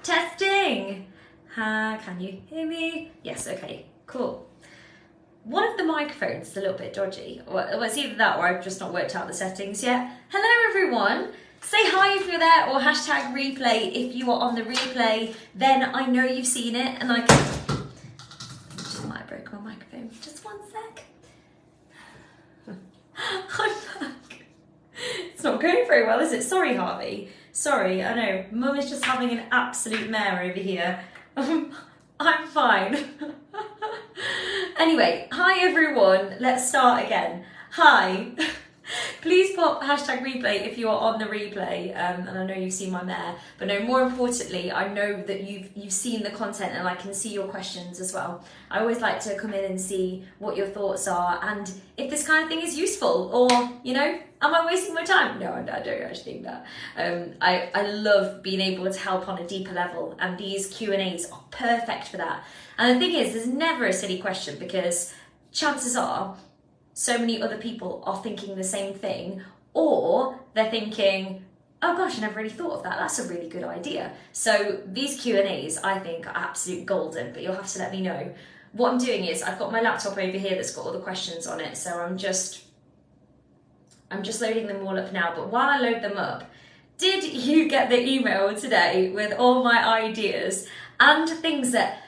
Testing. Can you hear me? Yes, okay, cool. One of the microphones is a little bit dodgy. Well, it's either that or I've just not worked out the settings yet. Hello everyone. Say hi if you're there, or hashtag replay if you are on the replay. Then I know you've seen it and I can... Just might have broken my microphone. Just one sec. I'm back. It's not going very well, is it? Sorry, Harvey. Sorry, I know. Mum is just having an absolute mare over here. I'm fine. Anyway, hi everyone. Let's start again. Hi. Please pop hashtag replay if you are on the replay, and I know you've seen my mare, but no, more importantly, I know that you've seen the content and I can see your questions as well. I always like to come in and see what your thoughts are and if this kind of thing is useful, or, you know, am I wasting my time? No, I don't actually think that. I love being able to help on a deeper level, and these Q&As are perfect for that. And the thing is, there's never a silly question, because chances are so many other people are thinking the same thing, or they're thinking, oh gosh, I never really thought of that. That's a really good idea. So these Q&As, I think, are absolute golden, but you'll have to let me know. What I'm doing is I've got my laptop over here that's got all the questions on it, so I'm just loading them all up now. But while I load them up, did you get the email today with all my ideas and things that...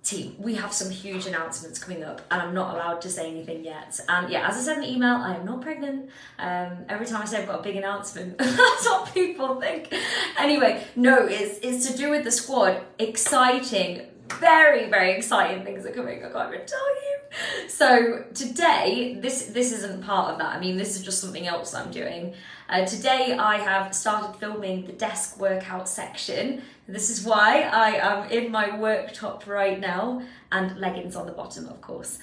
Team, we have some huge announcements coming up and I'm not allowed to say anything yet. And yeah, as I said in the email, I am not pregnant. Every time I say I've got a big announcement, that's what people think. Anyway, no, it's to do with the squad. Exciting, very, very exciting things are coming, I can't even tell you. So today, this isn't part of that. I mean, this is just something else I'm doing. Today I have started filming the desk workout section. This is why I am in my work top right now, and leggings on the bottom, of course.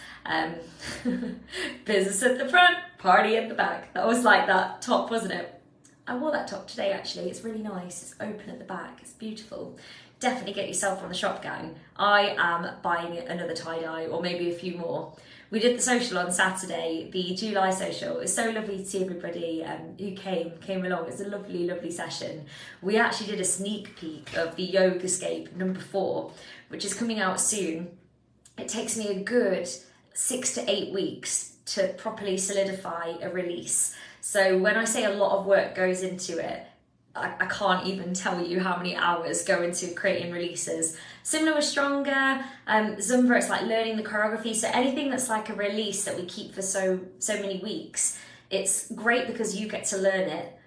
Business at the front, party at the back. That was like that top, wasn't it? I wore that top today actually. It's really nice. It's open at the back. It's beautiful. Definitely get yourself on the shop, gang. I am buying another tie-dye, or maybe a few more. We did the social on Saturday, the July social. It was so lovely to see everybody who came along. It was a lovely, lovely session. We actually did a sneak peek of the Yogascape number 4, which is coming out soon. It takes me a good 6 to 8 weeks to properly solidify a release. So when I say a lot of work goes into it, I can't even tell you how many hours go into creating releases. Similar with Stronger, Zumba, it's like learning the choreography. So anything that's like a release that we keep for so many weeks, it's great because you get to learn it.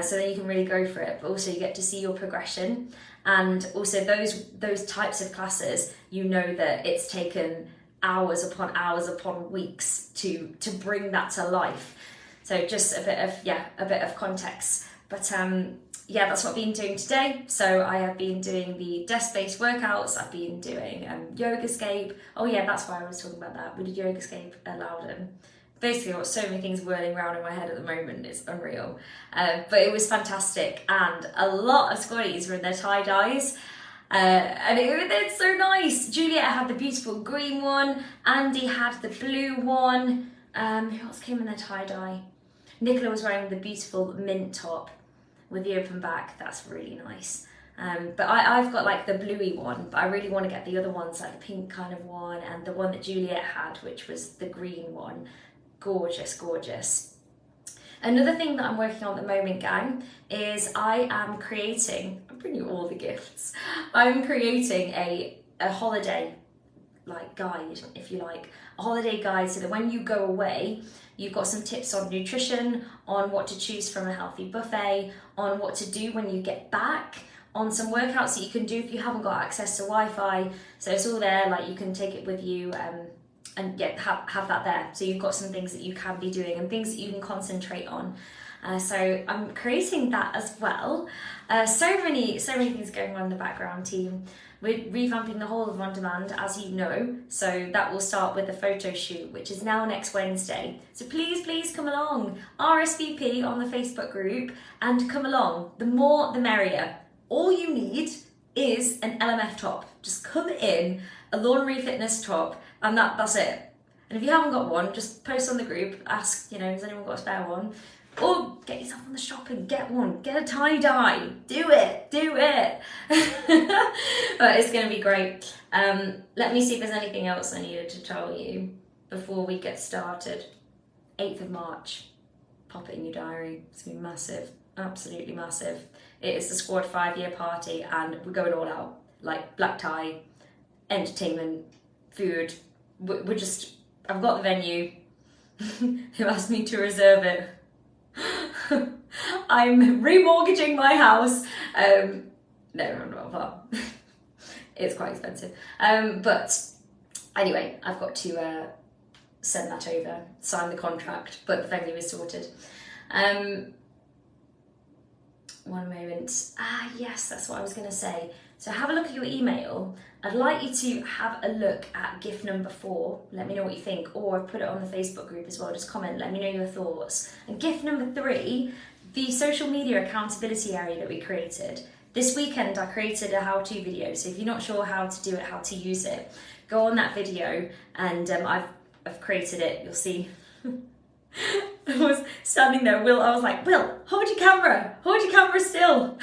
So then you can really go for it, but also you get to see your progression. And also those types of classes, you know that it's taken hours upon weeks to bring that to life. So just a bit of context. But yeah, that's what I've been doing today. So I have been doing the desk-based workouts. I've been doing Yogascape. Oh yeah, that's why I was talking about that. We did Yogascape at Loudon. Basically, I've got so many things whirling around in my head at the moment. It's unreal. But it was fantastic. And a lot of squaddies were in their tie-dyes. And it's so nice. Juliet had the beautiful green one. Andy had the blue one. Who else came in their tie-dye? Nicola was wearing the beautiful mint top with the open back. That's really nice. But I've got like the bluey one, but I really want to get the other ones, like the pink kind of one, and the one that Juliet had, which was the green one. Gorgeous, gorgeous. Another thing that I'm working on at the moment, gang, is I'm bringing you all the gifts. I'm creating a holiday like guide, if you like, a holiday guide, so that when you go away, you've got some tips on nutrition, on what to choose from a healthy buffet, on what to do when you get back, on some workouts that you can do if you haven't got access to Wi-Fi. So it's all there, like you can take it with you and yeah, have that there. So you've got some things that you can be doing and things that you can concentrate on. So I'm creating that as well. So many things going on in the background, team. We're revamping the whole of On Demand, as you know, so that will start with the photo shoot, which is now next Wednesday. So please come along, RSVP on the Facebook group and come along. The more, the merrier. All you need is an LMF top. Just come in, a Lawn Fitness top, and that's it. And if you haven't got one, just post on the group, ask, has anyone got a spare one? Or get yourself on the shop and get one. Get a tie-dye. Do it. But it's going to be great. Let me see if there's anything else I needed to tell you before we get started. 8th of March. Pop it in your diary. It's going to be massive. Absolutely massive. It is the Squad 5-year party and we're going all out. Like black tie, entertainment, food. We're just... I've got the venue. They've asked me to reserve it. I'm remortgaging my house. No, I'm not. It's quite expensive. But anyway, I've got to send that over, sign the contract, but the venue is sorted. One moment. Yes, that's what I was going to say. So have a look at your email. I'd like you to have a look at gift number 4. Let me know what you think, or I've put it on the Facebook group as well. Just comment, let me know your thoughts. And gift number 3, the social media accountability area that we created. This weekend I created a how-to video, so if you're not sure how to do it, how to use it, go on that video and I've created it. You'll see. I was standing there, I was like, Will, hold your camera still.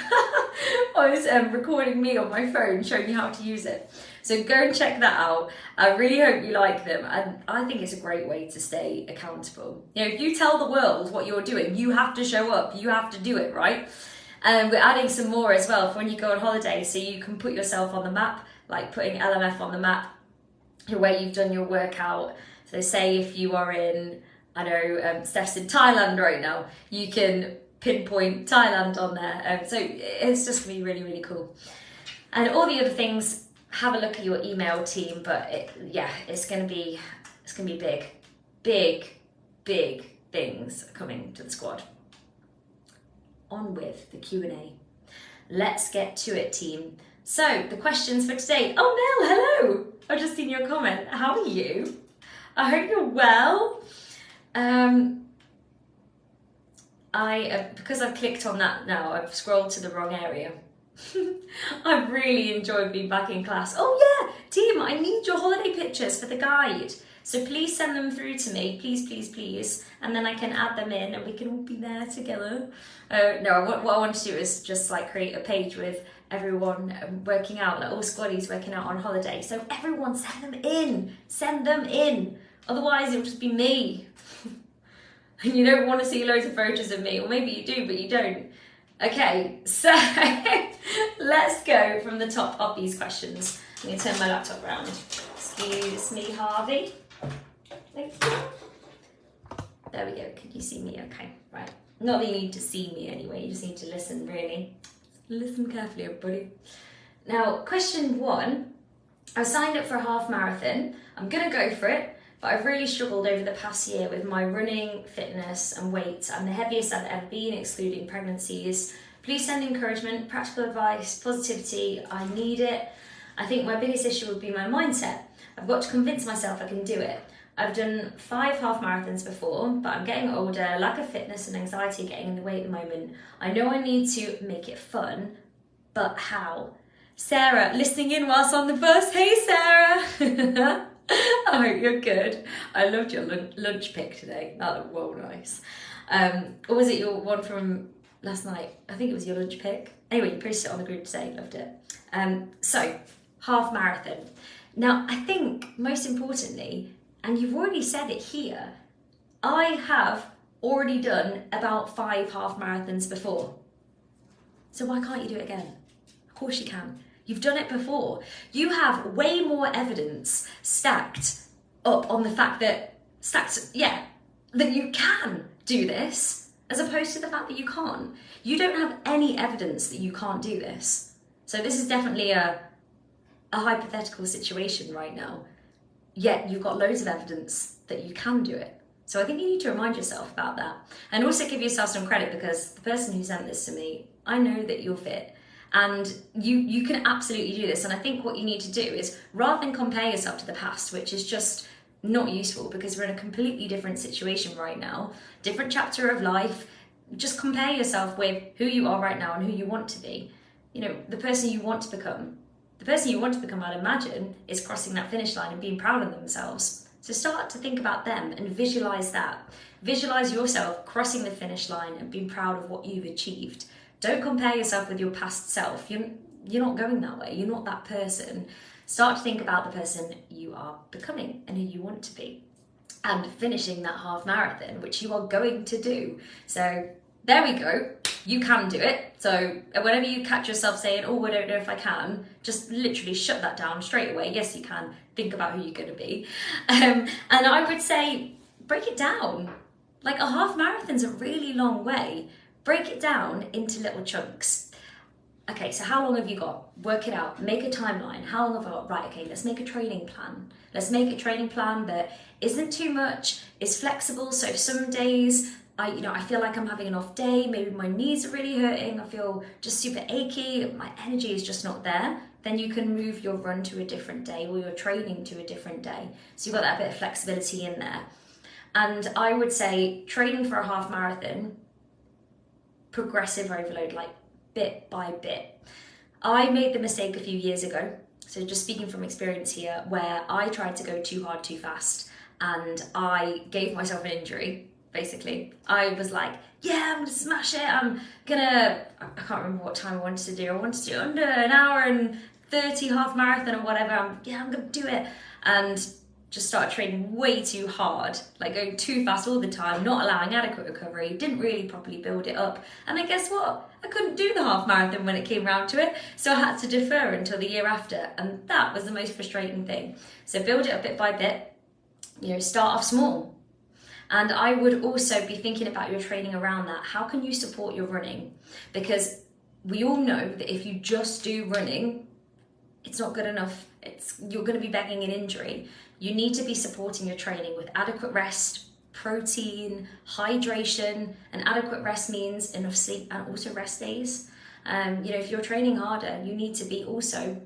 I was recording me on my phone, showing you how to use it. So go and check that out. I really hope you like them, and I think it's a great way to stay accountable. You know, if you tell the world what you're doing, you have to show up, you have to do it, right? And we're adding some more as well for when you go on holiday, so you can put yourself on the map, like putting LMF on the map, where you've done your workout. So say if you are in, I know Steph's in Thailand right now, you can pinpoint Thailand on there. So it's just gonna be really, really cool. And all the other things, have a look at your email team, but it's gonna be big things coming to the squad. On with the Q&A. Let's get to it, team. So the questions for today. Oh, Mel, hello. I've just seen your comment. How are you? I hope you're well. Because I've clicked on that now, I've scrolled to the wrong area. I've really enjoyed being back in class. Oh yeah, team, I need your holiday pictures for the guide. So please send them through to me, please. And then I can add them in and we can all be there together. No, what I want to do is just like create a page with everyone working out, like all squaddies working out on holiday. So everyone send them in. Otherwise it'll just be me. And you don't want to see loads of photos of me, or maybe you do, but you don't. Okay, so let's go from the top of these questions. I'm going to turn my laptop around. Excuse me, Harvey. Thank you. There we go. Can you see me? Okay, right. Not that you need to see me anyway, you just need to listen, really. Listen carefully, everybody. Now, question 1. I signed up for a half marathon. I'm going to go for it, but I've really struggled over the past year with my running, fitness and weight. I'm the heaviest I've ever been, excluding pregnancies. Please send encouragement, practical advice, positivity. I need it. I think my biggest issue would be my mindset. I've got to convince myself I can do it. I've done 5 half marathons before, but I'm getting older, lack of fitness and anxiety getting in the way at the moment. I know I need to make it fun, but how? Sarah, listening in whilst on the bus. Hey, Sarah. I hope you're good. I loved your lunch pic today. That looked well nice. Or was it your one from last night? I think it was your lunch pic. Anyway, you posted it on the group today. Loved it. So, half marathon. Now, I think most importantly, and you've already said it here, I have already done about 5 half marathons before. So why can't you do it again? Of course you can. You've done it before. You have way more evidence stacked up on the fact that, that you can do this, as opposed to the fact that you can't. You don't have any evidence that you can't do this. So this is definitely a hypothetical situation right now. Yet you've got loads of evidence that you can do it. So I think you need to remind yourself about that. And also give yourself some credit, because the person who sent this to me, I know that you're fit. And you can absolutely do this. And I think what you need to do is, rather than compare yourself to the past, which is just not useful because we're in a completely different situation right now, different chapter of life, just compare yourself with who you are right now and who you want to be. You know, the person you want to become. The person you want to become, I'd imagine, is crossing that finish line and being proud of themselves. So start to think about them and visualize that. Visualize yourself crossing the finish line and being proud of what you've achieved. Don't compare yourself with your past self. You're not going that way. You're not that person. Start to think about the person you are becoming and who you want to be, and finishing that half marathon, which you are going to do. So there we go. You can do it. So whenever you catch yourself saying, oh, I don't know if I can, just literally shut that down straight away. Yes, you can. Think about who you're going to be. And I would say, break it down. Like, a half marathon's a really long way. Break it down into little chunks. Okay, so how long have you got? Work it out. Make a timeline. How long have I got? Right, okay, let's make a training plan. Let's make a training plan that isn't too much, is flexible. So if some days I feel like I'm having an off day, maybe my knees are really hurting, I feel just super achy, my energy is just not there, then you can move your run to a different day or your training to a different day. So you've got that bit of flexibility in there. And I would say training for a half marathon, progressive overload, like bit by bit. I made the mistake a few years ago, so just speaking from experience here, where I tried to go too hard too fast and I gave myself an injury. Basically, I was like, yeah, I'm gonna smash it. I can't remember what time I wanted to do. I wanted to do under an hour and 30 half marathon or whatever. I'm gonna do it. And just started training way too hard, like going too fast all the time, not allowing adequate recovery, didn't really properly build it up. And then guess what? I couldn't do the half marathon when it came round to it. So I had to defer until the year after. And that was the most frustrating thing. So build it up bit by bit, start off small. And I would also be thinking about your training around that. How can you support your running? Because we all know that if you just do running, it's not good enough. You're going to be begging an injury. You need to be supporting your training with adequate rest, protein, hydration, and adequate rest means enough sleep and also rest days. If you're training harder, you need to be also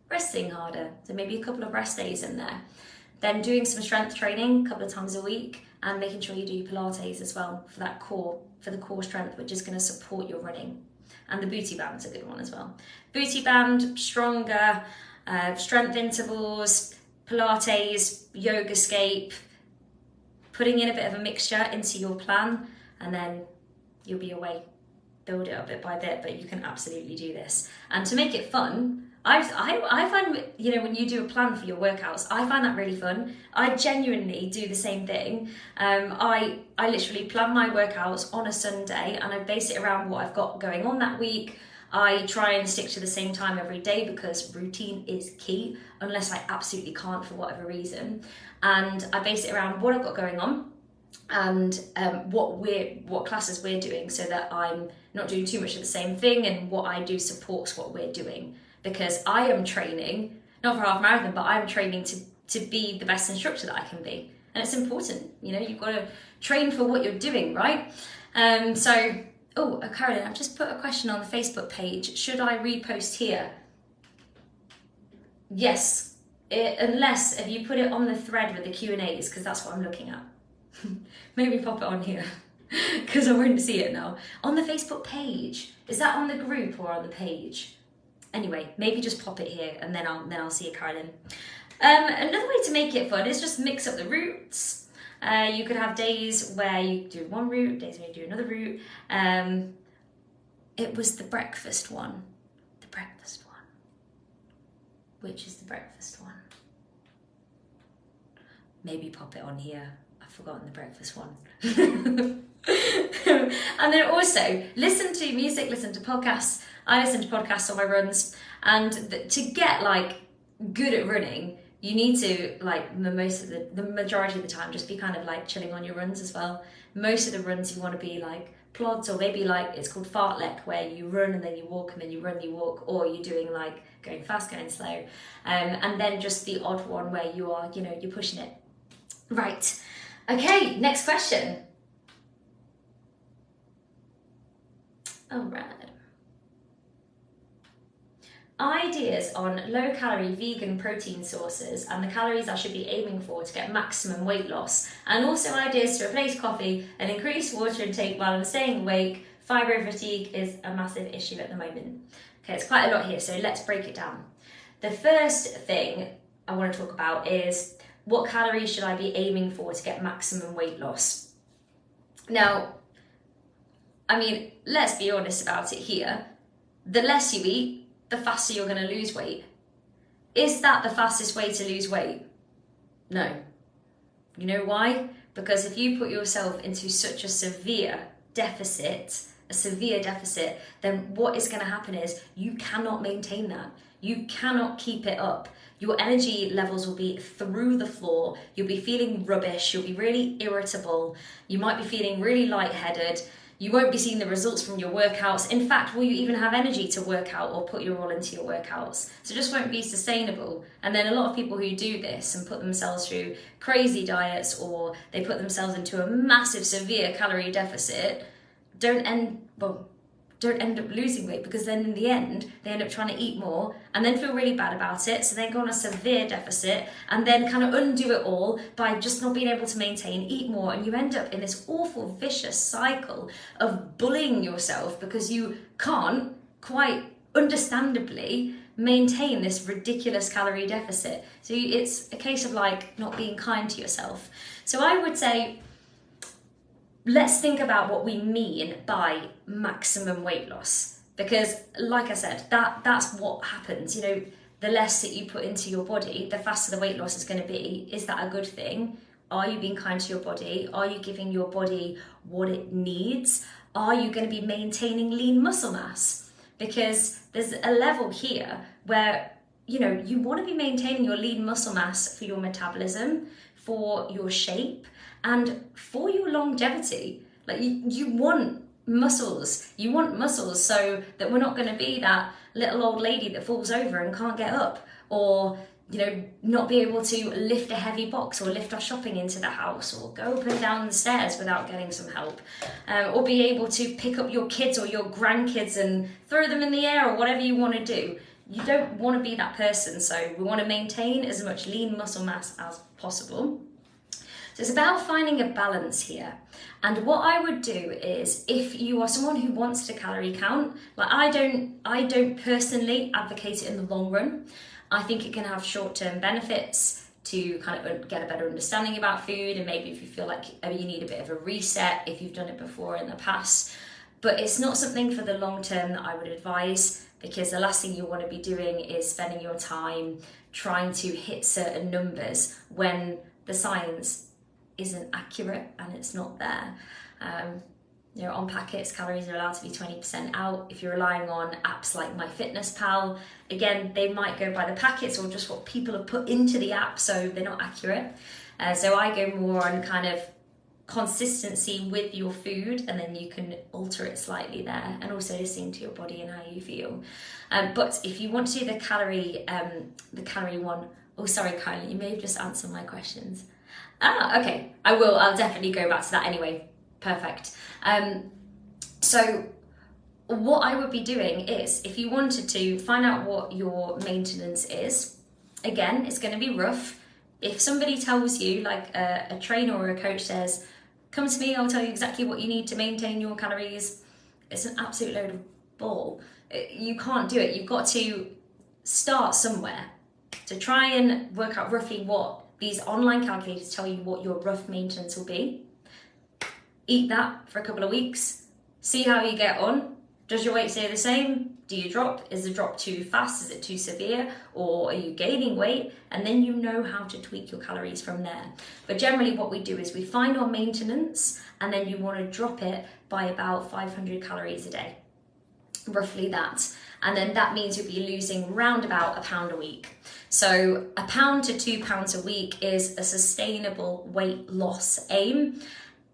resting harder. So maybe a couple of rest days in there. Then doing some strength training a couple of times a week and making sure you do your Pilates as well for that core, for the core strength, which is going to support your running. And the booty band's a good one as well. Booty band, stronger, strength intervals, Pilates, Yogascape, putting in a bit of a mixture into your plan, and then you'll be away. Build it up bit by bit, but you can absolutely do this. And to make it fun, I find, when you do a plan for your workouts, I find that really fun. I genuinely do the same thing. I literally plan my workouts on a Sunday and I base it around what I've got going on that week. I try and stick to the same time every day because routine is key, unless I absolutely can't for whatever reason. And I base it around what I've got going on and what classes we're doing, so that I'm not doing too much of the same thing and what I do supports what we're doing. Because I am training, not for half marathon, but I'm training to be the best instructor that I can be. And it's important, you've got to train for what you're doing, right? Caroline, I've just put a question on the Facebook page. Should I repost here? Yes, unless if you put it on the thread with the Q&As, because that's what I'm looking at. Maybe pop it on here, because I wouldn't see it now. On the Facebook page. Is that on the group or on the page? Anyway, maybe just pop it here and then I'll see it, Carolyn. Another way to make it fun is just mix up the routes. You could have days where you do one route, days where you do another route. It was the breakfast one. The breakfast one. Which is the breakfast one? Maybe pop it on here. I've forgotten the breakfast one. And then also listen to music, listen to podcasts. I listen to podcasts on my runs, and to get good at running, you need to the majority of the time just be kind of chilling on your runs as well. Most of the runs you want to be plods, or maybe it's called fartlek, where you run and then you walk and then you run, you walk, or you're doing going fast, going slow, and then just the odd one where you are you're pushing it. Right. Okay. Next question. All right. Ideas on low-calorie vegan protein sources and the calories I should be aiming for to get maximum weight loss, and also ideas to replace coffee and increase water intake while I'm staying awake. Fibro fatigue is a massive issue at the moment. Okay, it's quite a lot here, so let's break it down. The first thing I want to talk about is what calories should I be aiming for to get maximum weight loss? Now, I mean, let's be honest about it here. The less you eat, the faster you're going to lose weight. Is that the fastest way to lose weight? No. You know why? Because if you put yourself into such a severe deficit, then what is going to happen is you cannot maintain that. You cannot keep it up. Your energy levels will be through the floor. You'll be feeling rubbish. You'll be really irritable. You might be feeling really lightheaded. You won't be seeing the results from your workouts. In fact, will you even have energy to work out or put your all into your workouts? So it just won't be sustainable. And then a lot of people who do this and put themselves through crazy diets, or they put themselves into a massive, severe calorie deficit, don't end up losing weight, because then in the end they end up trying to eat more and then feel really bad about it, so they go on a severe deficit and then kind of undo it all by just not being able to maintain, eat more, and you end up in this awful vicious cycle of bullying yourself because you can't quite understandably maintain this ridiculous calorie deficit. So it's a case of like not being kind to yourself. So I would say, let's think about what we mean by maximum weight loss, because like I said, that's what happens. You know, the less that you put into your body, the faster the weight loss is going to be. Is that a good thing? Are you being kind to your body? Are you giving your body what it needs? Are you going to be maintaining lean muscle mass? Because there's a level here where, you know, you want to be maintaining your lean muscle mass for your metabolism, for your shape, and for your longevity. Like you want muscles. You want muscles so that we're not going to be that little old lady that falls over and can't get up, or, you know, not be able to lift a heavy box or lift our shopping into the house, or go up and down the stairs without getting some help, or be able to pick up your kids or your grandkids and throw them in the air, or whatever you want to do. You don't want to be that person, so we want to maintain as much lean muscle mass as possible. So it's about finding a balance here. And what I would do is, if you are someone who wants to calorie count, like I don't personally advocate it in the long run. I think it can have short-term benefits to kind of get a better understanding about food, and maybe if you feel like you need a bit of a reset if you've done it before in the past. But it's not something for the long term that I would advise, because the last thing you want to be doing is spending your time trying to hit certain numbers when the science isn't accurate and it's not there. You know, on packets, calories are allowed to be 20% out. If you're relying on apps like MyFitnessPal, again, they might go by the packets or just what people have put into the app, so they're not accurate. So I go more on kind of consistency with your food, and then you can alter it slightly there, and also listening to your body and how you feel. But if you want to do the calorie one, oh sorry, Kylie, you may have just answered my questions. Okay, I'll definitely go back to that anyway. Perfect. So what I would be doing is, if you wanted to find out what your maintenance is, again, it's going to be rough. If somebody tells you, like a trainer or a coach says, come to me, I'll tell you exactly what you need to maintain your calories, it's an absolute load of bull. You can't do it. You've got to start somewhere to try and work out roughly what these online calculators tell you what your rough maintenance will be. Eat that for a couple of weeks, see how you get on. Does your weight stay the same? Do you drop? Is the drop too fast? Is it too severe? Or are you gaining weight? And then you know how to tweak your calories from there. But generally what we do is we find our maintenance, and then you want to drop it by about 500 calories a day, roughly that. And then that means you'll be losing round about £1 a week. So £1 to £2 a week is a sustainable weight loss aim.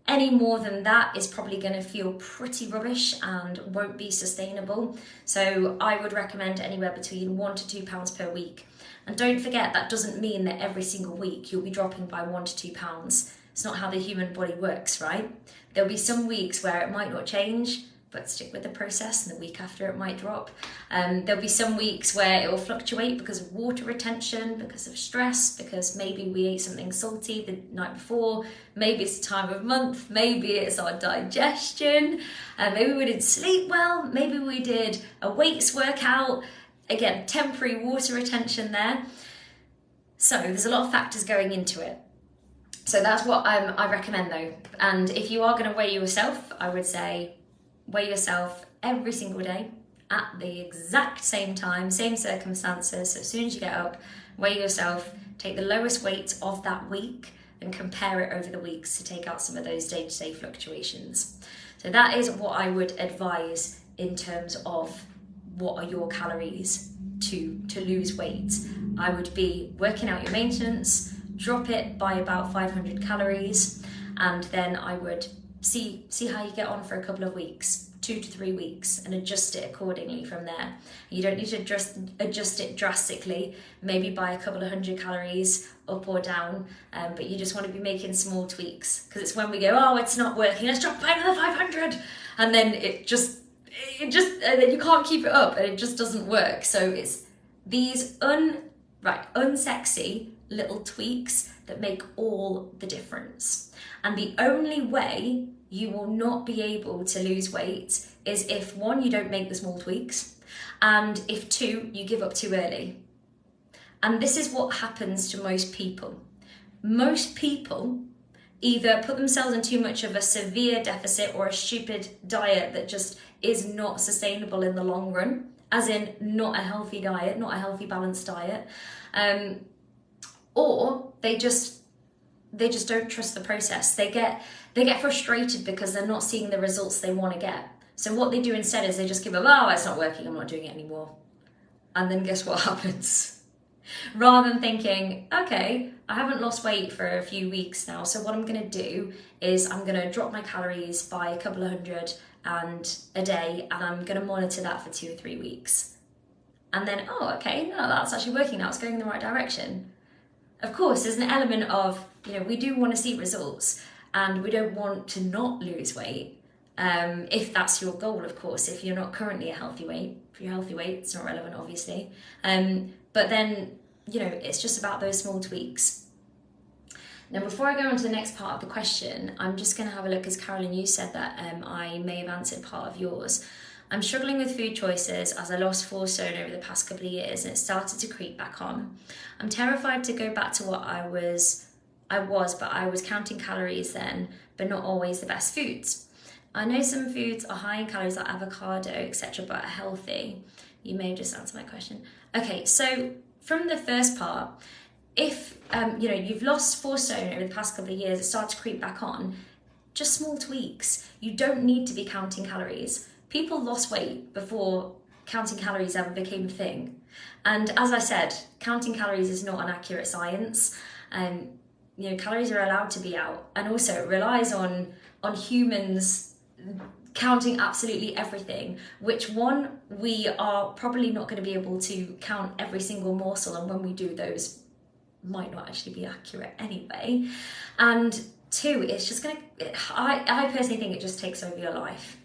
Any more than that is probably going to feel pretty rubbish and won't be sustainable. So I would recommend anywhere between £1 to £2 per week. And don't forget, that doesn't mean that every single week you'll be dropping by £1 to £2. It's not how the human body works, right? There'll be some weeks where it might not change, but stick with the process, and the week after it might drop. There'll be some weeks where it will fluctuate because of water retention, because of stress, because maybe we ate something salty the night before, maybe it's the time of month, maybe it's our digestion, maybe we didn't sleep well, maybe we did a weights workout, again, temporary water retention there. So there's a lot of factors going into it. So that's what I recommend though. And if you are going to weigh yourself, I would say weigh yourself every single day at the exact same time, same circumstances. So as soon as you get up, weigh yourself, take the lowest weight of that week and compare it over the weeks to take out some of those day-to-day fluctuations. So that is what I would advise in terms of what are your calories to lose weight. I would be working out your maintenance, drop it by about 500 calories, and then I would see how you get on for a couple of weeks, 2 to 3 weeks, and adjust it accordingly from there. You don't need to adjust it drastically, maybe by a couple of hundred calories up or down, but you just want to be making small tweaks, because it's when we go, oh, it's not working, let's drop by another 500, and then it just and then you can't keep it up and it just doesn't work. So it's these unsexy little tweaks that make all the difference. And the only way you will not be able to lose weight is if, one, you don't make the small tweaks, and if, two, you give up too early. And this is what happens to most people. Most people either put themselves in too much of a severe deficit or a stupid diet that just is not sustainable in the long run, as in not a healthy diet, not a healthy balanced diet, or they just don't trust the process. They get frustrated because they're not seeing the results they want to get. So what they do instead is they just give up, oh, it's not working, I'm not doing it anymore. And then guess what happens? Rather than thinking, okay, I haven't lost weight for a few weeks now, so what I'm going to do is I'm going to drop my calories by a couple of hundred and a day, and I'm going to monitor that for 2 or 3 weeks. And then, oh, okay, no, that's actually working now, it's going in the right direction. Of course, there's an element of, we do want to see results, and we don't want to not lose weight. If that's your goal, of course, if you're not currently a healthy weight, if you're healthy weight, it's not relevant, obviously. But then, it's just about those small tweaks. Now, before I go on to the next part of the question, I'm just going to have a look, as Carolyn, you said that I may have answered part of yours. I'm struggling with food choices as I lost 4 stone over the past couple of years and it started to creep back on. I'm terrified to go back to what I was, but I was counting calories then, but not always the best foods. I know some foods are high in calories like avocado, etc., but are healthy. You may have just answered my question. Okay, so from the first part, if you've lost 4 stone over the past couple of years, it started to creep back on, just small tweaks. You don't need to be counting calories. People lost weight before counting calories ever became a thing. And as I said, counting calories is not an accurate science. Calories are allowed to be out. And also it relies on humans counting absolutely everything, which we are probably not going to be able to count every single morsel. And when we do, those might not actually be accurate anyway. And 2, it's just I personally think it just takes over your life.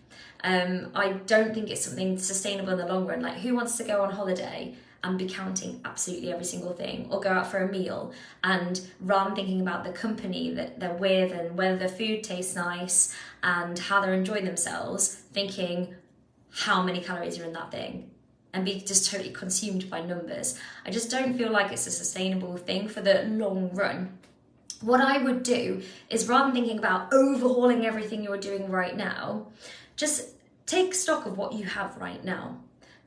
I don't think it's something sustainable in the long run. Like, who wants to go on holiday and be counting absolutely every single thing, or go out for a meal and rather than thinking about the company that they're with and whether the food tastes nice and how they're enjoying themselves, thinking how many calories are in that thing and be just totally consumed by numbers. I just don't feel like it's a sustainable thing for the long run. What I would do is, rather than thinking about overhauling everything you're doing right now, just take stock of what you have right now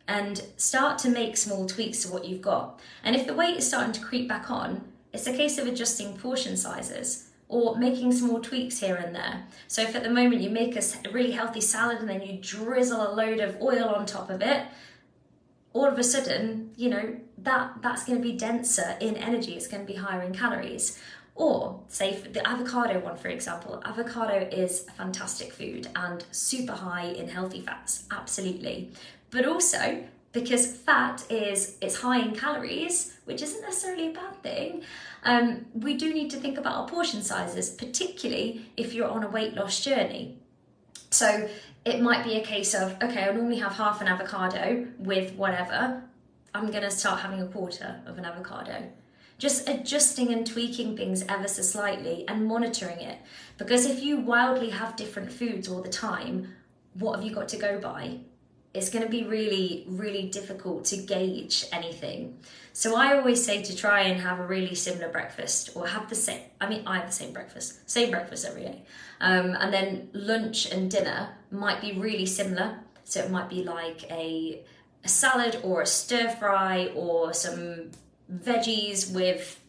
and start to make small tweaks to what you've got. And if the weight is starting to creep back on, it's a case of adjusting portion sizes or making small tweaks here and there. So if at the moment you make a really healthy salad and then you drizzle a load of oil on top of it, all of a sudden, that's going to be denser in energy, it's going to be higher in calories. Or say for the avocado one, for example, avocado is a fantastic food and super high in healthy fats, absolutely. But also, because fat it's high in calories, which isn't necessarily a bad thing, we do need to think about our portion sizes, particularly if you're on a weight loss journey. So it might be a case of, okay, I normally have half an avocado with whatever, I'm going to start having a quarter of an avocado. Just adjusting and tweaking things ever so slightly and monitoring it. Because if you wildly have different foods all the time, what have you got to go by? it's going to be really, really difficult to gauge anything. So I always say to try and have a really similar breakfast, or have the same, I have the same breakfast every day. And then lunch and dinner might be really similar. So it might be like a salad or a stir fry or some veggies with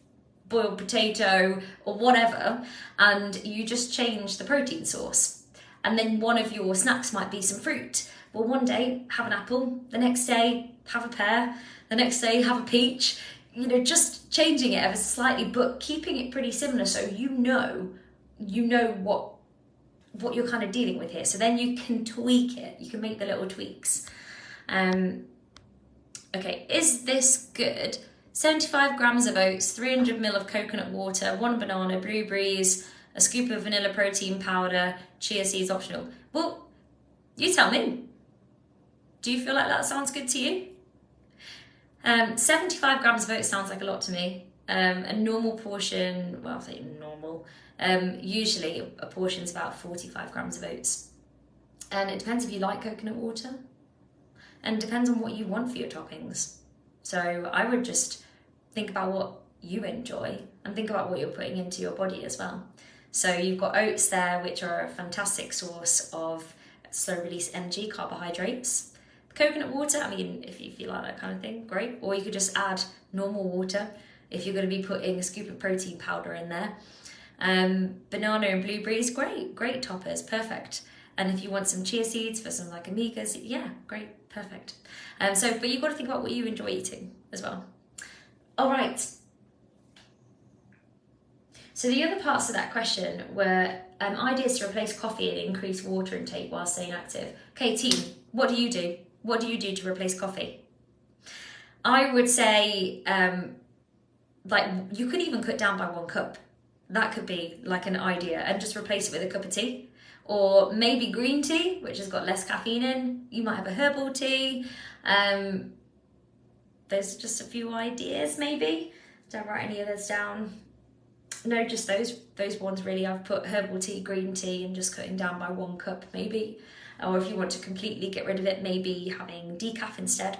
boiled potato or whatever, and you just change the protein source. And then one of your snacks might be some fruit. Well, one day have an apple, the next day have a pear, the next day have a peach. You know, just changing it ever slightly, but keeping it pretty similar, so you know what you're kind of dealing with here. So then you can tweak it. You can make the little tweaks. Okay, is this good? 75 grams of oats, 300 ml of coconut water, 1 banana, blueberries, a scoop of vanilla protein powder, chia seeds optional. Well, you tell me. Do you feel like that sounds good to you? 75 grams of oats sounds like a lot to me. A normal portion, well, I'll say normal, usually a portion's about 45 grams of oats. And it depends if you like coconut water, and it depends on what you want for your toppings. So I would just think about what you enjoy and think about what you're putting into your body as well. So you've got oats there, which are a fantastic source of slow release energy, carbohydrates. Coconut water, I mean, if you feel like that kind of thing, great. Or you could just add normal water if you're going to be putting a scoop of protein powder in there. Banana and blueberries, great toppers, perfect. And if you want some chia seeds for some like omegas, yeah, great, perfect. But you've got to think about what you enjoy eating as well. All right. So the other parts of that question were ideas to replace coffee and increase water intake while staying active. Okay, team, what do you do? What do you do to replace coffee? I would say, you could even cut down by 1 cup. That could be like an idea, and just replace it with a cup of tea. Or maybe green tea, which has got less caffeine in. You might have a herbal tea. There's just a few ideas maybe. Don't write any others down. No, just those ones really. I've put herbal tea, green tea, and just cutting down by 1 cup maybe. Or if you want to completely get rid of it, maybe having decaf instead.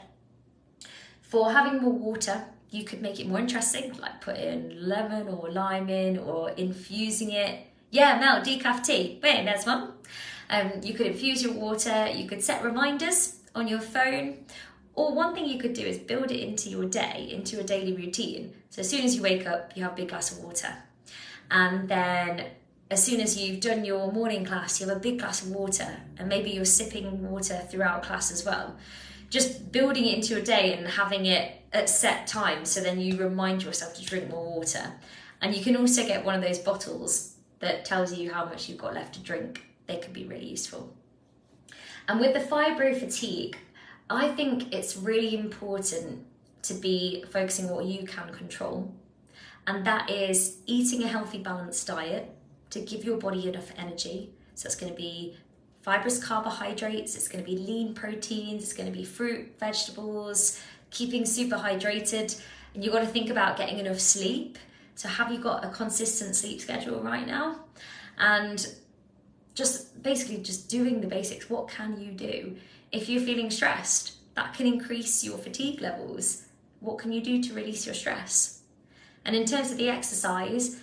For having more water, you could make it more interesting, like put in lemon or lime in, or infusing it. Yeah, Mel, decaf tea. Bam, there's one. You could infuse your water. You could set reminders on your phone. Or one thing you could do is build it into your day, into your daily routine. So as soon as you wake up, you have a big glass of water. And then as soon as you've done your morning class, you have a big glass of water. And maybe you're sipping water throughout class as well. Just building it into your day and having it at set times, so then you remind yourself to drink more water. And you can also get one of those bottles that tells you how much you've got left to drink. They could be really useful. And with the fibro fatigue, I think it's really important to be focusing on what you can control. And that is eating a healthy, balanced diet to give your body enough energy. So it's going to be fibrous carbohydrates, it's going to be lean proteins, it's going to be fruit, vegetables, keeping super hydrated. And you've got to think about getting enough sleep. So have you got a consistent sleep schedule right now? And just basically just doing the basics. What can you do? If you're feeling stressed, that can increase your fatigue levels. What can you do to release your stress? And in terms of the exercise,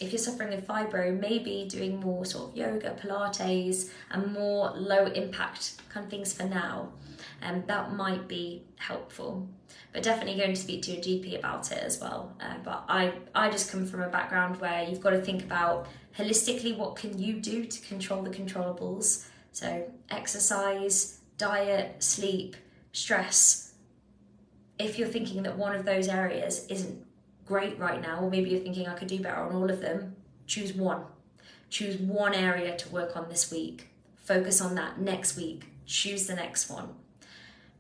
if you're suffering with fibro, maybe doing more sort of yoga, Pilates, and more low impact kind of things for now. That might be helpful. But definitely going to speak to your GP about it as well. But I just come from a background where you've got to think about holistically, what can you do to control the controllables? So exercise, diet, sleep, stress. If you're thinking that one of those areas isn't great right now, or maybe you're thinking I could do better on all of them, choose one. Choose one area to work on this week. Focus on that next week. Choose the next one.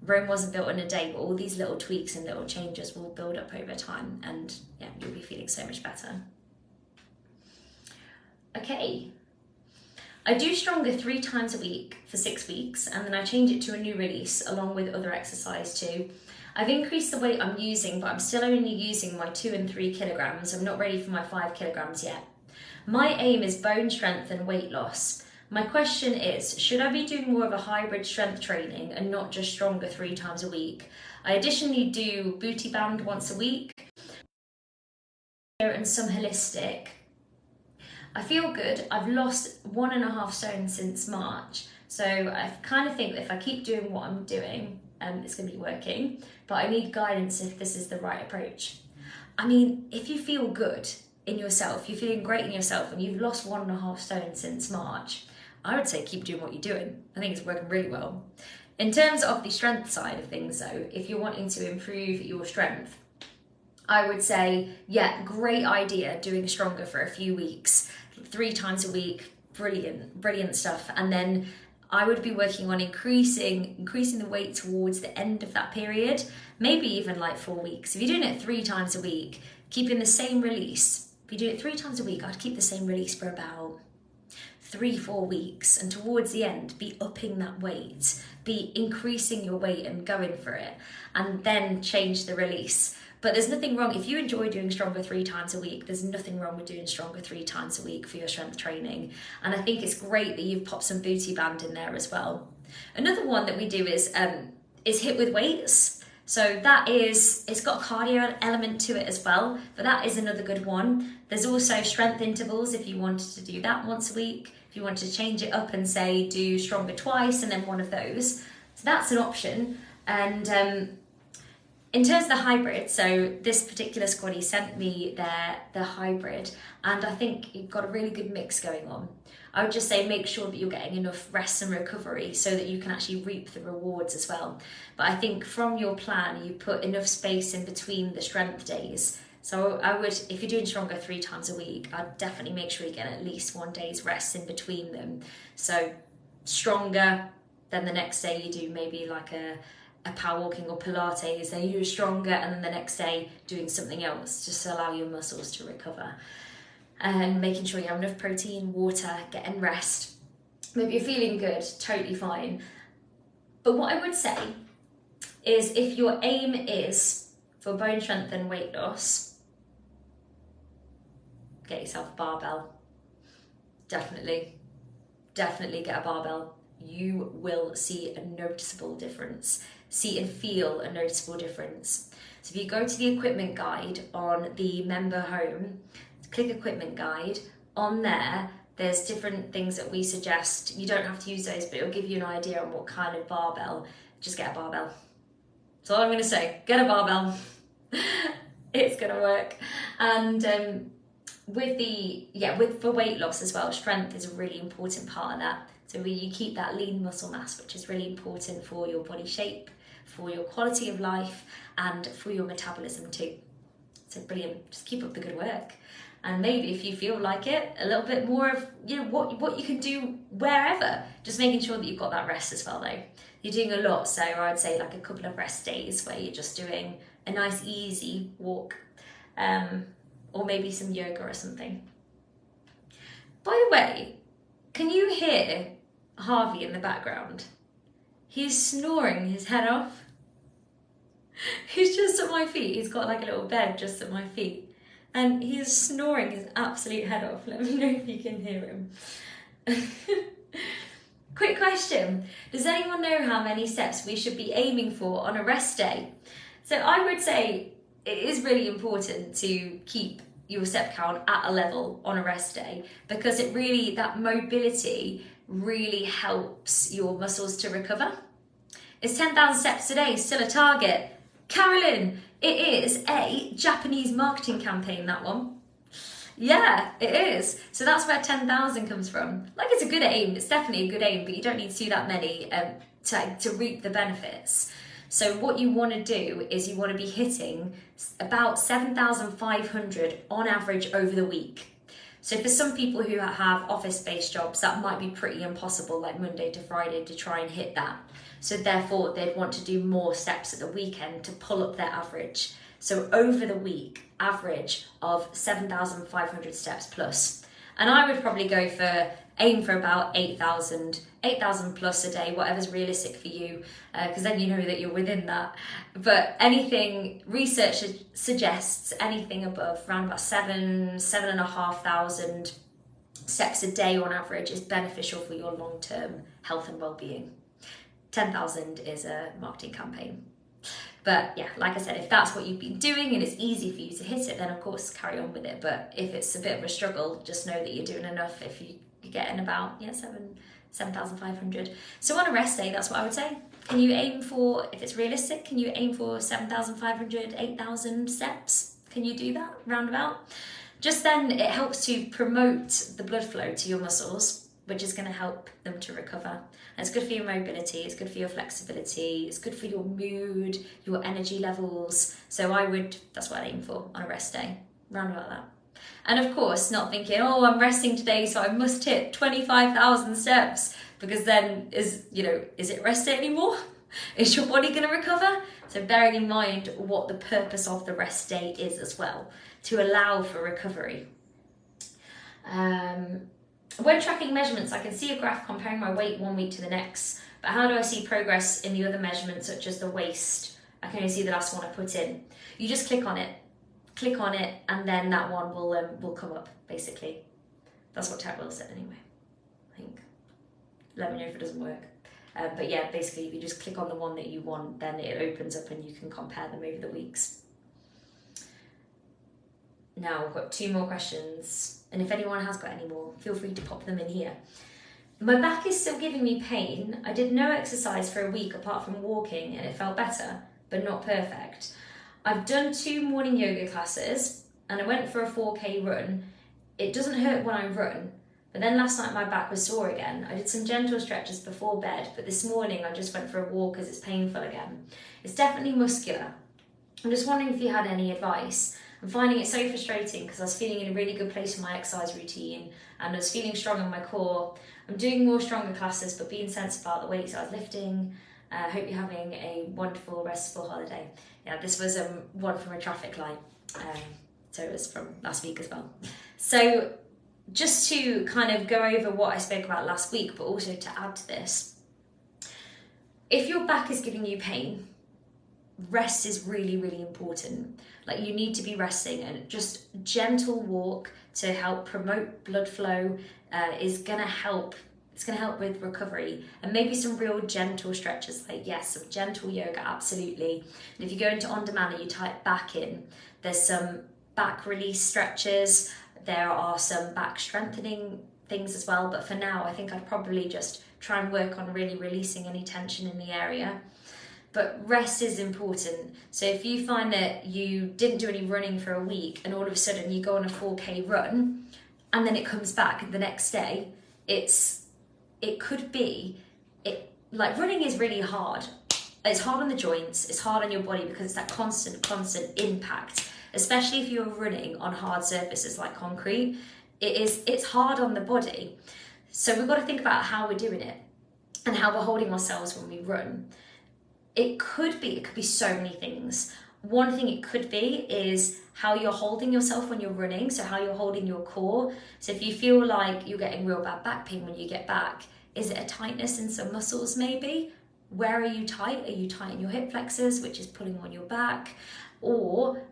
Rome wasn't built in a day, but all these little tweaks and little changes will build up over time, and yeah, you'll be feeling so much better. Okay. I do stronger 3 times a week for 6 weeks, and then I change it to a new release along with other exercise too. I've increased the weight I'm using, but I'm still only using my 2 and 3 kilograms. I'm not ready for my 5 kilograms yet. My aim is bone strength and weight loss. My question is, should I be doing more of a hybrid strength training and not just stronger 3 times a week? I additionally do booty band once a week and some holistic. I feel good. I've lost 1.5 stone since March. So I kind of think that if I keep doing what I'm doing, it's going to be working. But I need guidance if this is the right approach. I mean, if you feel good in yourself, you're feeling great in yourself, and you've lost 1.5 stone since March, I would say keep doing what you're doing. I think it's working really well. In terms of the strength side of things though, if you're wanting to improve your strength, I would say, yeah, great idea doing stronger for a few weeks, 3 times a week, brilliant stuff. And then I would be working on increasing the weight towards the end of that period, maybe even like 4 weeks. If you're doing it 3 times a week, keeping the same release, if you do it 3 times a week, I'd keep the same release for about 3-4 weeks, and towards the end be upping that weight, be increasing your weight and going for it, and then change the release. But there's nothing wrong, if you enjoy doing stronger 3 times a week, there's nothing wrong with doing stronger 3 times a week for your strength training. And I think it's great that you've popped some booty band in there as well. Another one that we do is HIIT with weights. So that is, it's got a cardio element to it as well, but that is another good one. There's also strength intervals if you wanted to do that once a week. If you wanted to change it up and say do stronger twice and then one of those. So that's an option. And in terms of the hybrid, so this particular squaddy sent me the hybrid, and I think you've got a really good mix going on. I would just say make sure that you're getting enough rest and recovery so that you can actually reap the rewards as well. But I think from your plan, you put enough space in between the strength days. So I would, if you're doing stronger 3 times a week, I'd definitely make sure you get at least 1 day's rest in between them. So stronger, then the next day you do maybe like a power walking or Pilates, then you do stronger, and then the next day doing something else just to allow your muscles to recover. And making sure you have enough protein, water, getting rest. But if you're feeling good, totally fine. But what I would say is if your aim is for bone strength and weight loss, get yourself a barbell. Definitely get a barbell. You will see a noticeable difference. See and feel a noticeable difference. So if you go to the equipment guide on the member home, click equipment guide, on there's different things that we suggest. You don't have to use those, but it'll give you an idea on what kind of barbell. Just get a barbell. That's all I'm going to say. Get a barbell. It's going to work. And for weight loss as well, strength is a really important part of that. So you keep that lean muscle mass, which is really important for your body shape, for your quality of life, and for your metabolism too. So brilliant. Just keep up the good work. And maybe if you feel like it, a little bit more of what you can do wherever. Just making sure that you've got that rest as well though. You're doing a lot, so I'd say like a couple of rest days where you're just doing a nice easy walk, or maybe some yoga or something. By the way, can you hear Harvey in the background? He's snoring his head off. He's just at my feet. He's got like a little bed just at my feet. And he's snoring his absolute head off. Let me know if you can hear him. Quick question. Does anyone know how many steps we should be aiming for on a rest day? So I would say it is really important to keep your step count at a level on a rest day, because that mobility really helps your muscles to recover. Is 10,000 steps a day still a target? Carolyn, it is a Japanese marketing campaign, that one. Yeah, it is. So that's where 10,000 comes from. Like, it's a good aim. It's definitely a good aim, but you don't need to do that many to reap the benefits. So what you want to do is you want to be hitting about 7,500 on average over the week. So for some people who have office-based jobs, that might be pretty impossible, like Monday to Friday, to try and hit that. So therefore, they'd want to do more steps at the weekend to pull up their average. So over the week, average of 7,500 steps plus. And I would probably aim for about 8,000 plus a day, whatever's realistic for you, because then you know that you're within that. But research suggests anything above around about 7,500 steps a day on average is beneficial for your long-term health and well-being. 10,000 is a marketing campaign. But yeah, like I said, if that's what you've been doing and it's easy for you to hit it, then of course carry on with it. But if it's a bit of a struggle, just know that you're doing enough if you get in about 7,500. So on a rest day, that's what I would say. Can you aim for, if it's realistic, can you aim for 7,500, 8,000 steps? Can you do that roundabout? Just then it helps to promote the blood flow to your muscles, which is going to help them to recover. And it's good for your mobility, it's good for your flexibility, it's good for your mood, your energy levels. So that's what I aim for on a rest day, round about that. And of course, not thinking, oh, I'm resting today, so I must hit 25,000 steps, because then is it rest day anymore? Is your body going to recover? So bearing in mind what the purpose of the rest day is as well, to allow for recovery. When tracking measurements, I can see a graph comparing my weight one week to the next, but how do I see progress in the other measurements, such as the waist? I can only see the last one I put in. You just click on it, and then that one will come up, basically. That's what Tech Will said anyway, I think. Let me know if it doesn't work. But yeah, basically if you just click on the one that you want, then it opens up and you can compare them over the weeks. Now I've got 2 more questions, and if anyone has got any more, feel free to pop them in here. My back is still giving me pain. I did no exercise for a week apart from walking, and it felt better, but not perfect. I've done 2 morning yoga classes, and I went for a 4K run. It doesn't hurt when I run, but then last night my back was sore again. I did some gentle stretches before bed, but this morning I just went for a walk because it's painful again. It's definitely muscular. I'm just wondering if you had any advice. I'm finding it so frustrating because I was feeling in a really good place in my exercise routine, and I was feeling strong in my core. I'm doing more stronger classes, but being sensible about the weights I was lifting. Hope you're having a wonderful, restful holiday. Yeah, this was one from a traffic light, so it was from last week as well. So just to kind of go over what I spoke about last week, but also to add to this, if your back is giving you pain, rest is really, really important. Like, you need to be resting, and just gentle walk to help promote blood flow is going to help. It's going to help with recovery, and maybe some real gentle stretches, like some gentle yoga, absolutely. And if you go into on demand and you type back in, there's some back release stretches. There are some back strengthening things as well. But for now, I think I'd probably just try and work on really releasing any tension in the area. But rest is important. So if you find that you didn't do any running for a week and all of a sudden you go on a 4K run and then it comes back the next day, like running is really hard. It's hard on the joints, it's hard on your body because it's that constant impact, especially if you're running on hard surfaces like concrete. It's hard on the body. So we've got to think about how we're doing it and how we're holding ourselves when we run. It could be so many things. One thing it could be is how you're holding yourself when you're running, so how you're holding your core. So if you feel like you're getting real bad back pain when you get back, is it a tightness in some muscles maybe? Where are you tight? Are you tight in your hip flexors, which is pulling on your back? Or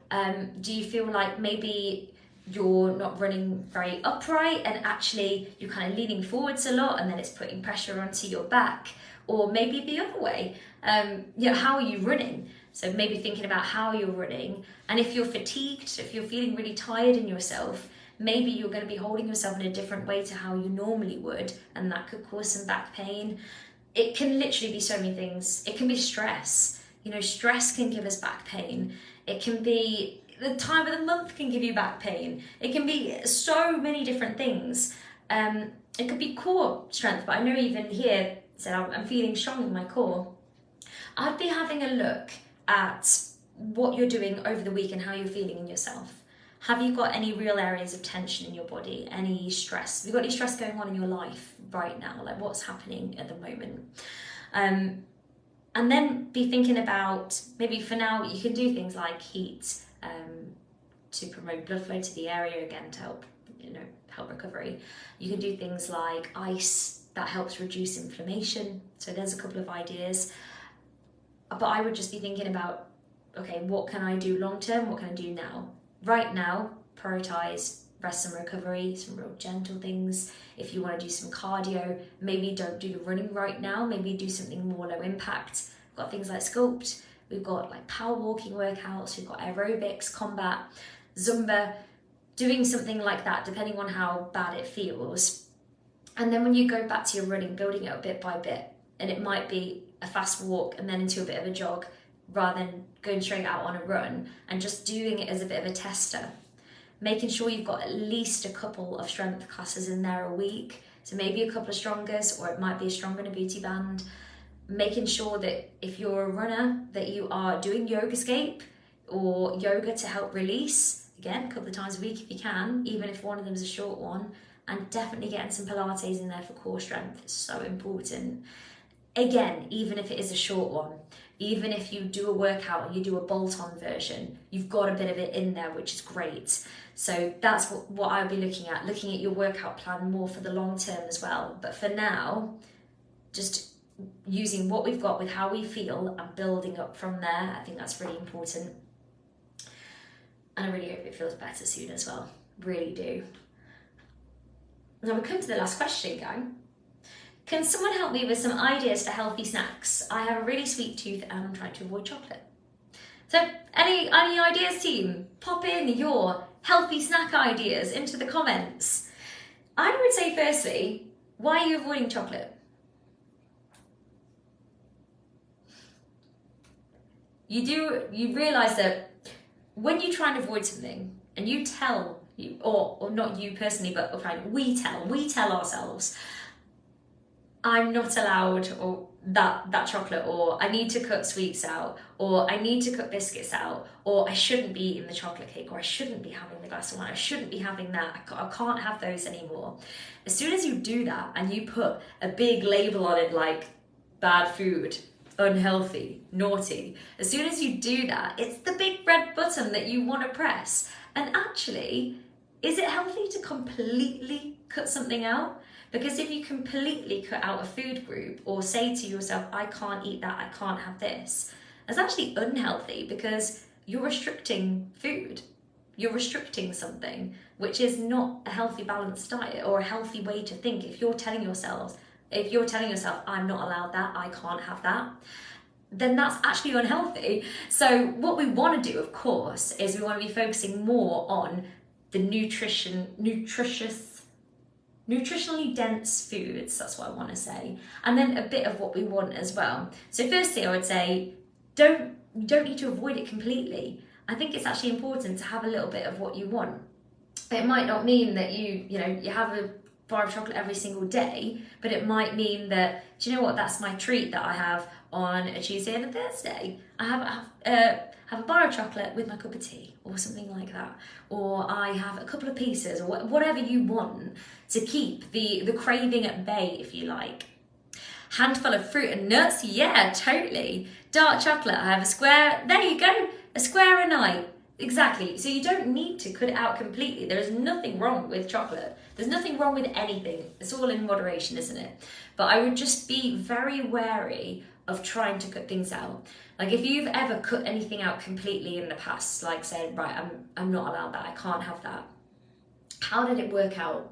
do you feel like maybe you're not running very upright and actually you're kind of leaning forwards a lot and then it's putting pressure onto your back? Or maybe the other way, how are you running? So maybe thinking about how you're running, and if you're fatigued, if you're feeling really tired in yourself, maybe you're going to be holding yourself in a different way to how you normally would, and that could cause some back pain. It can literally be so many things. It can be stress. Stress can give us back pain. It can be the time of the month can give you back pain. It can be so many different things. It could be core strength, but I know even here, so I'm feeling strong in my core. I'd be having a look at what you're doing over the week and how you're feeling in yourself. Have you got any real areas of tension in your body? Any stress? Have you got any stress going on in your life right now? Like, what's happening at the moment? And then be thinking about, maybe for now, you can do things like heat to promote blood flow to the area, again, to help recovery. You can do things like ice, that helps reduce inflammation. So there's a couple of ideas. But I would just be thinking about, okay, what can I do long term? What can I do now? Right now, prioritize rest and recovery, some real gentle things. If you want to do some cardio, maybe don't do the running right now, maybe do something more low impact. We've got things like Sculpt, we've got like power walking workouts, we've got aerobics, combat, Zumba, doing something like that depending on how bad it feels. And then when you go back to your running, building it up bit by bit, and it might be a fast walk and then into a bit of a jog rather than going straight out on a run, and just doing it as a bit of a tester. Making sure you've got at least a couple of strength classes in there a week. So maybe a couple of strongers, or it might be a stronger and a beauty band. Making sure that if you're a runner, that you are doing Yogascape or yoga to help release, again, a couple of times a week if you can, even if one of them is a short one. And definitely getting some Pilates in there for core strength. It's so important. Again, even if it is a short one, even if you do a workout and you do a bolt-on version, you've got a bit of it in there, which is great. So that's what I'll be looking at your workout plan more for the long term as well. But for now, just using what we've got with how we feel and building up from there, I think that's really important. And I really hope it feels better soon as well. Really do. Now we come to the last question, gang. Can someone help me with some ideas for healthy snacks? I have a really sweet tooth and I'm trying to avoid chocolate. So any ideas, team? Pop in your healthy snack ideas into the comments. I would say firstly, why are you avoiding chocolate? You realise that when you try and avoid something and you tell you, or not you personally, but we tell ourselves, I'm not allowed or that chocolate, or I need to cut sweets out, or I need to cut biscuits out, or I shouldn't be eating the chocolate cake, or I shouldn't be having the glass of wine, I shouldn't be having that, I can't have those anymore. As soon as you do that and you put a big label on it like bad food, unhealthy, naughty, as soon as you do that, it's the big red button that you want to press. And actually, is it healthy to completely cut something out? Because if you completely cut out a food group or say to yourself, I can't eat that, I can't have this, that's actually unhealthy because you're restricting food. You're restricting something, which is not a healthy balanced diet or a healthy way to think. If you're telling yourself, I'm not allowed that, I can't have that, then that's actually unhealthy. So what we want to do, of course, is we want to be focusing more on the nutritionally dense foods, that's what I want to say, and then a bit of what we want as well. So firstly, I would say you don't need to avoid it completely. I think it's actually important to have a little bit of what you want. It might not mean that you have a bar of chocolate every single day, but it might mean that, do you know what, that's my treat that I have on a Tuesday and a Thursday. I have a bar of chocolate with my cup of tea or something like that, or I have a couple of pieces, or whatever you want to keep the craving at bay, if you like. Handful of fruit and nuts, yeah, totally. Dark chocolate, I have a square, there you go, a square a night. Exactly, so you don't need to cut it out completely. There is nothing wrong with chocolate. There's nothing wrong with anything. It's all in moderation, isn't it? But I would just be very wary of trying to cut things out. Like if you've ever cut anything out completely in the past, like said, right, I'm not allowed that, I can't have that. How did it work out?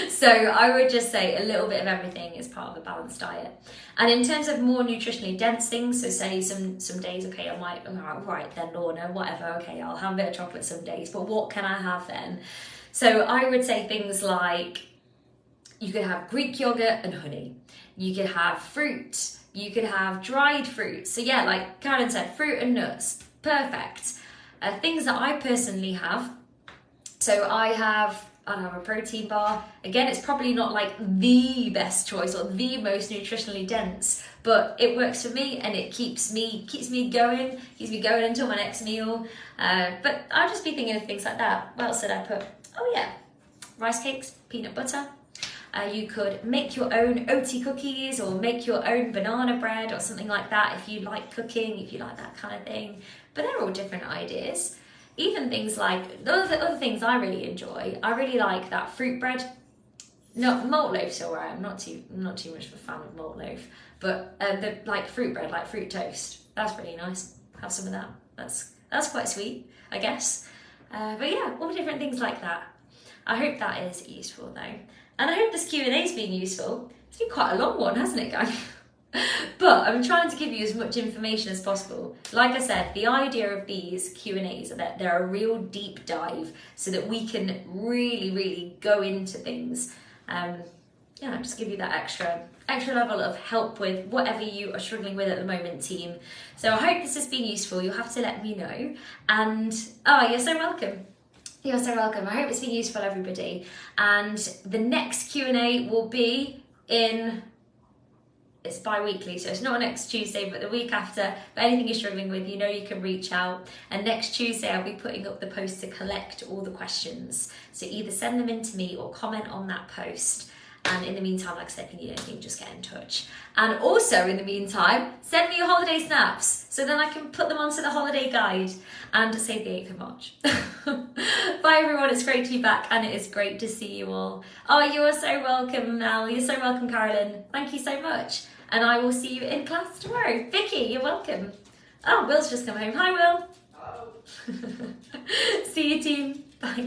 So I would just say a little bit of everything is part of a balanced diet. And in terms of more nutritionally dense things, so say some days, okay, I might, right then Lorna, whatever, okay, I'll have a bit of chocolate some days, but what can I have then? So I would say things like, you could have Greek yogurt and honey. You could have fruit. You could have dried fruit. So yeah, like Karen said, fruit and nuts, perfect. Things that I personally have. So I'd have a protein bar. Again, it's probably not like the best choice or the most nutritionally dense, but it works for me and it keeps me going until my next meal. But I'll just be thinking of things like that. What else did I put? Oh yeah, rice cakes, peanut butter. You could make your own oaty cookies or make your own banana bread or something like that if you like cooking, if you like that kind of thing. But they're all different ideas. Even things like, the other things I really enjoy, I really like that fruit bread. No, malt loaf's alright, I'm not too much of a fan of malt loaf. But the like fruit bread, like fruit toast, that's really nice. Have some of that. That's quite sweet, I guess. But yeah, all different things like that. I hope that is useful though. And I hope this Q&A's been useful. It's been quite a long one, hasn't it, guys? But I'm trying to give you as much information as possible. Like I said, the idea of these Q&As are that they're a real deep dive so that we can really go into things. Just give you that extra level of help with whatever you are struggling with at the moment, team. So I hope this has been useful. You'll have to let me know. And you're so welcome. You're so welcome. I hope it's been useful, everybody. And the next Q&A will be it's bi-weekly, so it's not next Tuesday, but the week after. But anything you're struggling with, you know you can reach out. And next Tuesday, I'll be putting up the post to collect all the questions. So either send them in to me or comment on that post. And in the meantime, like I said, if you need anything, just get in touch. And also, in the meantime, send me your holiday snaps so then I can put them onto the holiday guide and save the 8th of March. Bye, everyone. It's great to be back, and it is great to see you all. Oh, you're so welcome, Mel. You're so welcome, Carolyn. Thank you so much. And I will see you in class tomorrow. Vicky, you're welcome. Oh, Will's just come home. Hi, Will. Hello. See you, team. Bye.